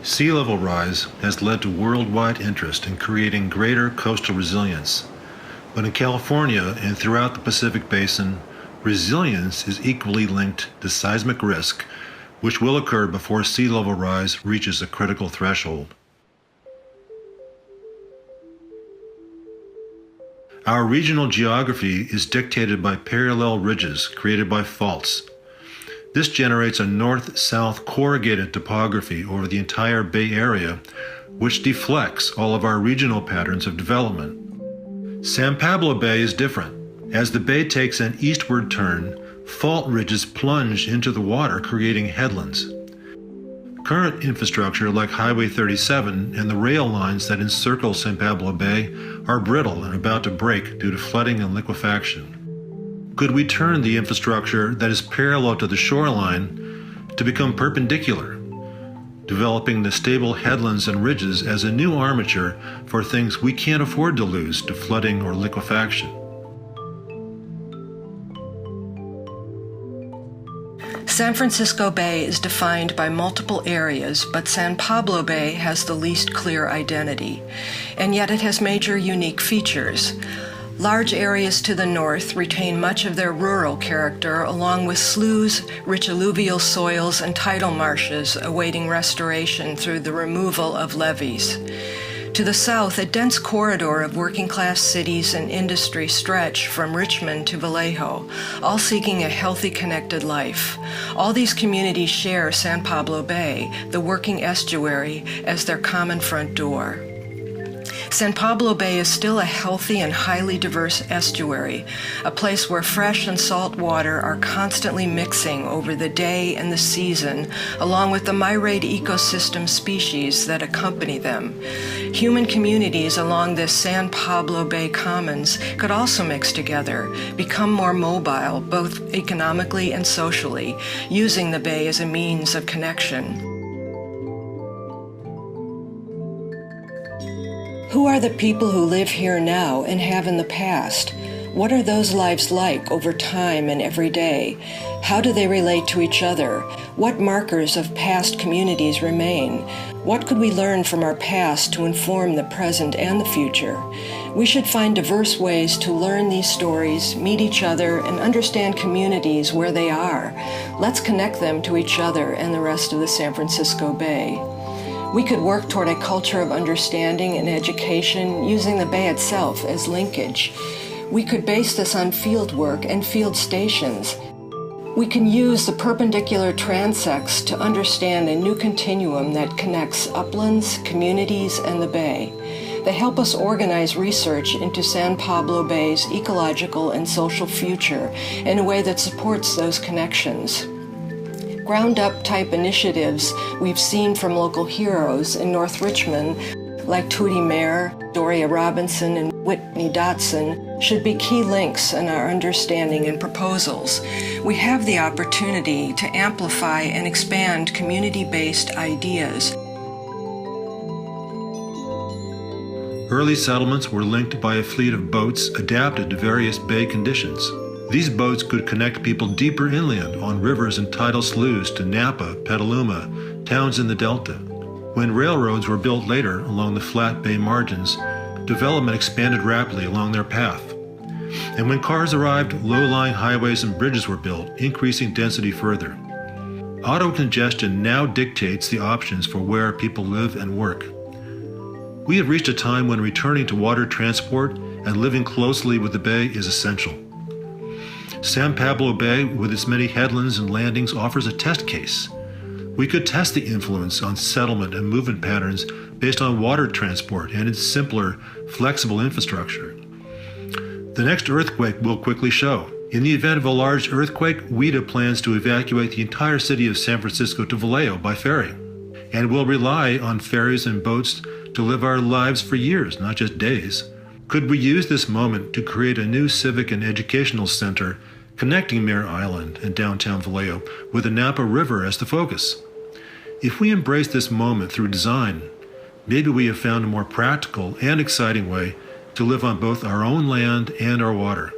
Sea level rise has led to worldwide interest in creating greater coastal resilience. But in California and throughout the Pacific Basin, resilience is equally linked to seismic risk, which will occur before sea level rise reaches a critical threshold. Our regional geography is dictated by parallel ridges created by faults. This generates a north-south corrugated topography over the entire Bay Area, which deflects all of our regional patterns of development. San Pablo Bay is different. As the bay takes an eastward turn, fault ridges plunge into the water, creating headlands. Current infrastructure like Highway 37 and the rail lines that encircle San Pablo Bay are brittle and about to break due to flooding and liquefaction. Could we turn the infrastructure that is parallel to the shoreline to become perpendicular, developing the stable headlands and ridges as a new armature for things we can't afford to lose to flooding or liquefaction? San Francisco Bay is defined by multiple areas, but San Pablo Bay has the least clear identity, and yet it has major unique features. Large areas to the north retain much of their rural character, along with sloughs, rich alluvial soils, and tidal marshes awaiting restoration through the removal of levees. To the south, a dense corridor of working-class cities and industry stretch from Richmond to Vallejo, all seeking a healthy, connected life. All these communities share San Pablo Bay, the working estuary, as their common front door. San Pablo Bay is still a healthy and highly diverse estuary, a place where fresh and salt water are constantly mixing over the day and the season, along with the myriad ecosystem species that accompany them. Human communities along this San Pablo Bay Commons could also mix together, become more mobile, both economically and socially, using the bay as a means of connection. Who are the people who live here now and have in the past? What are those lives like over time and every day? How do they relate to each other? What markers of past communities remain? What could we learn from our past to inform the present and the future? We should find diverse ways to learn these stories, meet each other, and understand communities where they are. Let's connect them to each other and the rest of the San Francisco Bay. We could work toward a culture of understanding and education using the bay itself as linkage. We could base this on field work and field stations. We can use the perpendicular transects to understand a new continuum that connects uplands, communities, and the bay. They help us organize research into San Pablo Bay's ecological and social future in a way that supports those connections. Ground-up type initiatives we've seen from local heroes in North Richmond, like Tootie Mayer, Doria Robinson, and Whitney Dotson, should be key links in our understanding and proposals. We have the opportunity to amplify and expand community-based ideas. Early settlements were linked by a fleet of boats adapted to various bay conditions. These boats could connect people deeper inland on rivers and tidal sloughs to Napa, Petaluma, towns in the Delta. When railroads were built later along the flat bay margins, development expanded rapidly along their path. And when cars arrived, low-lying highways and bridges were built, increasing density further. Auto congestion now dictates the options for where people live and work. We have reached a time when returning to water transport and living closely with the bay is essential. San Pablo Bay, with its many headlands and landings, offers a test case. We could test the influence on settlement and movement patterns based on water transport and its simpler, flexible infrastructure. The next earthquake will quickly show. In the event of a large earthquake, WIDA plans to evacuate the entire city of San Francisco to Vallejo by ferry, and will rely on ferries and boats to live our lives for years, not just days. Could we use this moment to create a new civic and educational center connecting Mare Island and downtown Vallejo with the Napa River as the focus? If we embrace this moment through design, maybe we have found a more practical and exciting way to live on both our own land and our water.